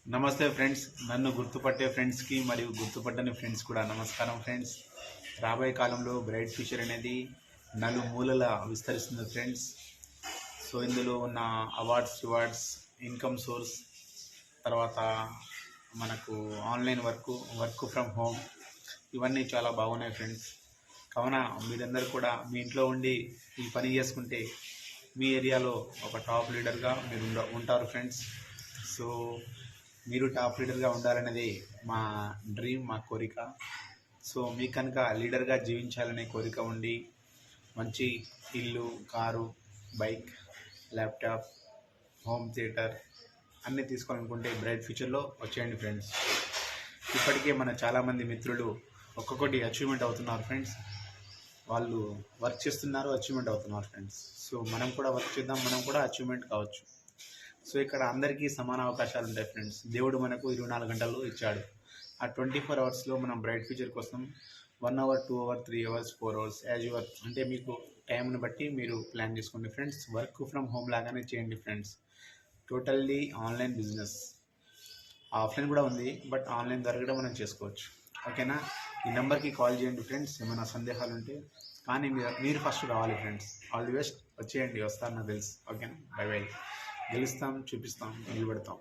నమస్తే ఫ్రెండ్స్. నన్ను గుర్తుపట్టే ఫ్రెండ్స్కి మరియు గుర్తుపట్టని ఫ్రెండ్స్ కూడా నమస్కారం ఫ్రెండ్స్. రాబోయే కాలంలో బ్రైట్ ఫ్యూచర్ అనేది నలుమూలల విస్తరిస్తుంది ఫ్రెండ్స్. సో ఇందులో ఉన్న రివార్డ్స్, ఇన్కమ్ సోర్స్, తర్వాత మనకు ఆన్లైన్ వర్క్ ఫ్రమ్ హోమ్, ఇవన్నీ చాలా బాగున్నాయి ఫ్రెండ్స్. కావున మీరందరూ కూడా మీ ఇంట్లో ఉండి ఈ పని చేసుకుంటే మీ ఏరియాలో ఒక టాప్ లీడర్గా మీరు ఉంటారు ఫ్రెండ్స్. సో మీరు టాప్ లీడర్గా ఉండాలనేది మా డ్రీమ్, మా కోరిక. సో మీకు కనుక లీడర్గా జీవించాలనే కోరిక ఉండి మంచి ఇల్లు, car, bike, laptop, home theatre అన్నీ తీసుకోవాలనుకుంటే బ్రైట్ ఫ్యూచర్లో వచ్చేయండి ఫ్రెండ్స్. ఇప్పటికే మన చాలామంది మిత్రులు ఒక్కొక్కటి అచీవ్మెంట్ అవుతున్నారు ఫ్రెండ్స్. వాళ్ళు వర్క్ చేస్తున్నారు, అచీవ్మెంట్ అవుతున్నారు ఫ్రెండ్స్. సో మనం కూడా వర్క్ చేద్దాం, మనం కూడా అచీవ్మెంట్ కావచ్చు. సో ఇక్కడ అందరికీ సమాన అవకాశాలు ఉంటాయి ఫ్రెండ్స్. దేవుడు మనకు 24 గంటలు ఇచ్చాడు. ఆ 24 అవర్స్లో మనం బ్రైట్ ఫ్యూచర్ కోసం 1 hour, 2 hour, 3 hours, 4 hours as your, అంటే మీకు టైంని బట్టి మీరు ప్లాన్ చేసుకోండి ఫ్రెండ్స్. వర్క్ ఫ్రమ్ హోమ్ లాగానే చేయండి friends. Totally online business. Offline కూడా ఉంది, బట్ ఆన్లైన్ ద్వారా కూడా మనం చేసుకోవచ్చు. ఓకేనా? ఈ నెంబర్కి కాల్ చేయండి ఫ్రెండ్స్, ఏమైనా సందేహాలు ఉంటే. కానీ మీరు ఫస్ట్ రావాలి ఫ్రెండ్స్. All the best. వచ్చేయండి, వస్తారు నాకు తెలుసు. ఓకేనా? By by. గెలుస్తాం, చూపిస్తాం, నిలబెడతాం.